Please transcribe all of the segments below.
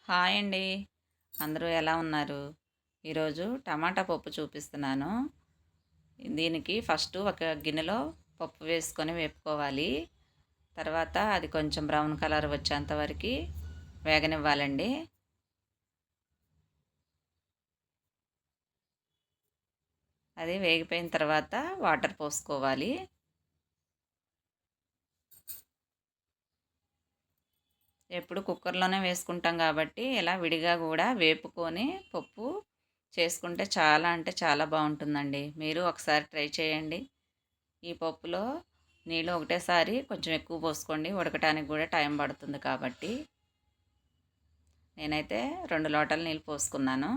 Hi అండి. అందరూ ఎలా ఉన్నారు? ఈరోజు టమాటా పప్పు చూపిస్తున్నాను. దీనికి ఫస్ట్ ఒక గిన్నెలో పప్పు వేసుకొని వేపుకోవాలి. తర్వాత అది కొంచెం బ్రౌన్ కలర్ వచ్చేంత వరకు వేగనివ్వాలండి. అది వేగిపోయిన తర్వాత వాటర్ పోసుకోవాలి. ఎప్పుడు కుక్కర్లోనే వేసుకుంటాం కాబట్టి ఇలా విడిగా కూడా వేపుకొని పప్పు చేసుకుంటే చాలా అంటే చాలా బాగుంటుందండి. మీరు ఒకసారి ట్రై చేయండి. ఈ పప్పులో నీళ్ళు ఒకటేసారి కొంచెం ఎక్కువ పోసుకోండి, ఉడకటానికి కూడా టైం పడుతుంది కాబట్టి. నేనైతే 2 లోటాల నీళ్ళు పోసుకున్నాను.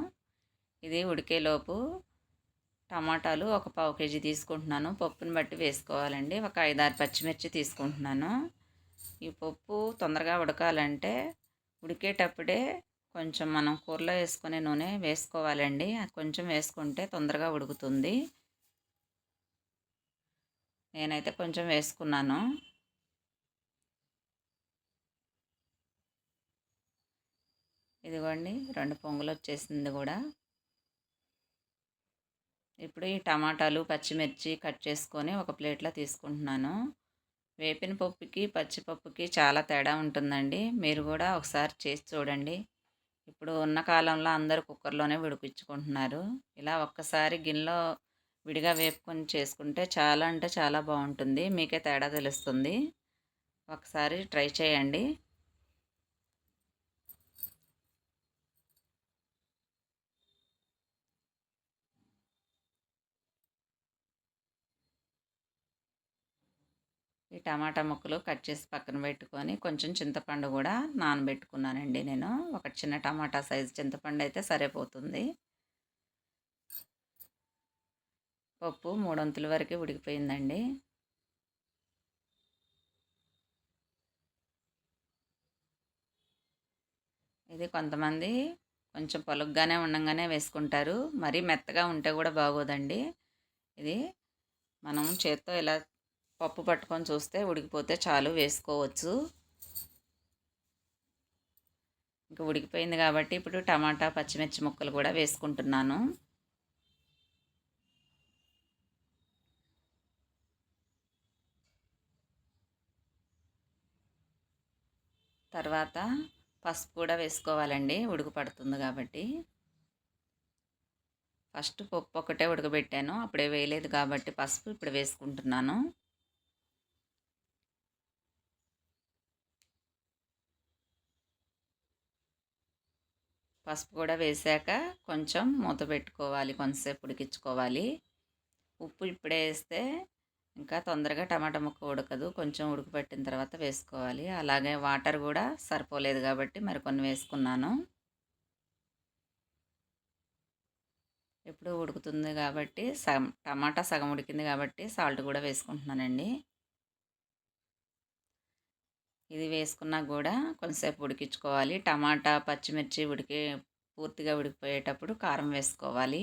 ఇది ఉడికేలోపు టమాటాలు ఒక పావు కేజీ తీసుకుంటున్నాను. పప్పుని బట్టి వేసుకోవాలండి. ఒక 5-6 పచ్చిమిర్చి తీసుకుంటున్నాను. ఈ పప్పు తొందరగా ఉడకాలంటే ఉడికేటప్పుడే కొంచెం మనం కూరలో వేసుకునే నూనె వేసుకోవాలండి. అది కొంచెం వేసుకుంటే తొందరగా ఉడుకుతుంది. నేనైతే కొంచెం వేసుకున్నాను. ఇదిగోండి 2 పొంగులు వచ్చేసింది కూడా. ఇప్పుడు ఈ టమాటాలు పచ్చిమిర్చి కట్ చేసుకొని ఒక ప్లేట్లో తీసుకుంటున్నాను. వేపిన పప్పుకి పచ్చిపప్పుకి చాలా తేడా ఉంటుందండి. మీరు కూడా ఒకసారి చేసి చూడండి. ఇప్పుడు ఉన్న కాలంలో అందరూ కుక్కర్లోనే ఉడికించుకుంటున్నారు. ఇలా ఒక్కసారి గిన్నెలో విడిగా వేపుకొని చేసుకుంటే చాలా అంటే చాలా బాగుంటుంది. మీకే తేడా తెలుస్తుంది. ఒకసారి ట్రై చేయండి. ఈ టమాటా ముక్కలు కట్ చేసి పక్కన పెట్టుకొని కొంచెం చింతపండు కూడా నానబెట్టుకున్నానండి నేను. ఒక చిన్న టమాటా సైజు చింతపండు అయితే సరిపోతుంది. పప్పు 3 వంతుల వరకు ఉడికిపోయిందండి. ఇది కొంతమంది కొంచెం పలుగ్గానే ఉండంగానే వేసుకుంటారు. మరీ మెత్తగా ఉంటే కూడా బాగోదండి. ఇది మనం చేత్తో ఇలా పప్పు పట్టుకొని చూస్తే ఉడికిపోతే చాలు, వేసుకోవచ్చు. ఇంకా ఉడికిపోయింది కాబట్టి ఇప్పుడు టమాటా పచ్చిమిర్చి ముక్కలు కూడా వేసుకుంటున్నాను. తర్వాత పసుపు కూడా వేసుకోవాలండి, ఉడుకు పడుతుంది కాబట్టి. ఫస్ట్ పప్పు ఒకటే ఉడకబెట్టాను, అప్పుడే వేయలేదు కాబట్టి పసుపు ఇప్పుడు వేసుకుంటున్నాను. పసుపు కూడా వేసాక కొంచెం మూత పెట్టుకోవాలి, కొంతసేపు ఉడికించుకోవాలి. ఉప్పు ఇప్పుడే వేస్తే ఇంకా తొందరగా టమాటా ముక్క ఉడకదు. కొంచెం ఉడకపెట్టిన తర్వాత వేసుకోవాలి. అలాగే వాటర్ కూడా సరిపోలేదు కాబట్టి మరికొన్ని వేసుకున్నాను. ఇప్పుడు ఉడుకుతుంది కాబట్టి టమాటా సగం ఉడికింది కాబట్టి సాల్ట్ కూడా వేసుకుంటున్నానండి. ఇది వేసుకున్నా కూడా కొంచెంసేపు ఉడికించుకోవాలి. టమాటా పచ్చిమిర్చి పూర్తిగా ఉడికిపోయేటప్పుడు కారం వేసుకోవాలి.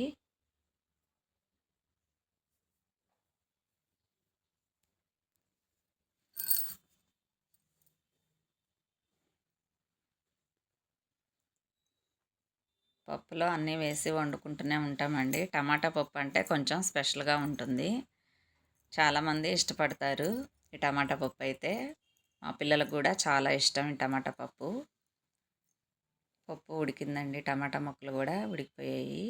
పప్పులో అన్నీ వేసి వండుకుంటూనే ఉంటామండి. టమాటా పప్పు అంటే కొంచెం స్పెషల్గా ఉంటుంది. చాలామంది ఇష్టపడతారు ఈ టమాటా పప్పు అయితే. మా పిల్లలకు కూడా చాలా ఇష్టం ఈ టమాటా పప్పు. పప్పు ఉడికిందండి, టమాటా ముక్కలు కూడా ఉడికిపోయాయి.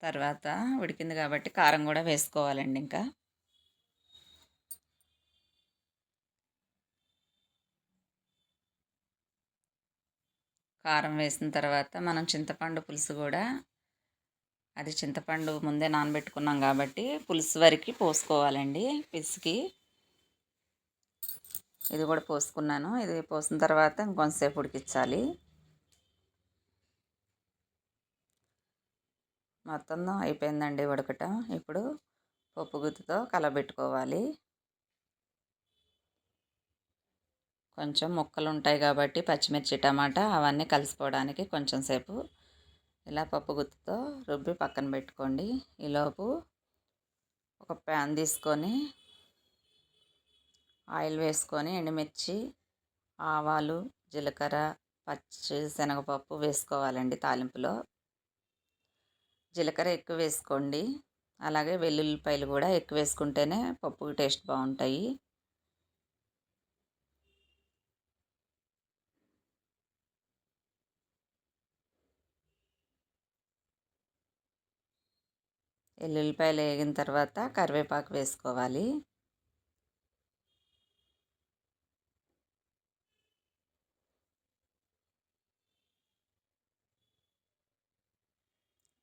తర్వాత ఉడికింది కాబట్టి కారం కూడా వేసుకోవాలండి. ఇంకా కారం వేసిన తర్వాత మనం చింతపండు పులుసు కూడా, అది చింతపండు ముందే నానబెట్టుకున్నాం కాబట్టి పులుసు వరకు పోసుకోవాలండి. పిసికి ఇది కూడా పోసుకున్నాను. ఇది పోసిన తర్వాత ఇంకొంతసేపు ఉడికించాలి. మొత్తం అయిపోయిందండి ఉడకటం. ఇప్పుడు పప్పు గుత్తితో కలబెట్టుకోవాలి. కొంచెం ముక్కలు ఉంటాయి కాబట్టి పచ్చిమిర్చి టమాటా అవన్నీ కలిసిపోవడానికి కొంచెం సేపు ఇలా పప్పు గుత్తితో రుబ్బి పక్కన పెట్టుకోండి. ఈలోపు ఒక ప్యాన్ తీసుకొని ఆయిల్ వేసుకొని ఎండుమిర్చి, ఆవాలు, జీలకర్ర, పచ్చి శనగపప్పు వేసుకోవాలండి తాలింపులో. జీలకర్ర ఎక్కువ వేసుకోండి. అలాగే వెల్లుల్లిపాయలు కూడా ఎక్కువ వేసుకుంటేనే పప్పుకి టేస్ట్ బాగుంటాయి. వెల్లుల్లిపాయలు వేగిన తర్వాత కరివేపాకు వేసుకోవాలి.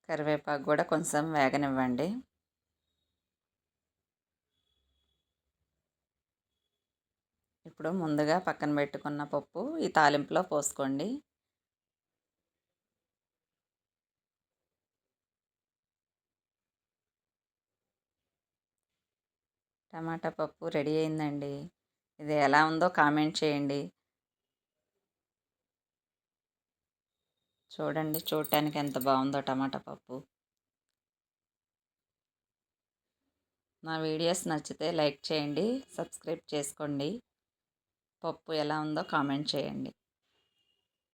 కరివేపాకు కూడా కొంచెం వేగనివ్వండి. ఇప్పుడు ముందుగా పక్కన పెట్టుకున్న పప్పు ఈ తాలింపులో పోసుకోండి. టమాటా పప్పు రెడీ అయిందండి. ఇది ఎలా ఉందో కామెంట్ చేయండి. చూడండి, చూడటానికి ఎంత బాగుందో టమాటా పప్పు. నా వీడియోస్ నచ్చితే లైక్ చేయండి, సబ్స్క్రైబ్ చేసుకోండి. పప్పు ఎలా ఉందో కామెంట్ చేయండి.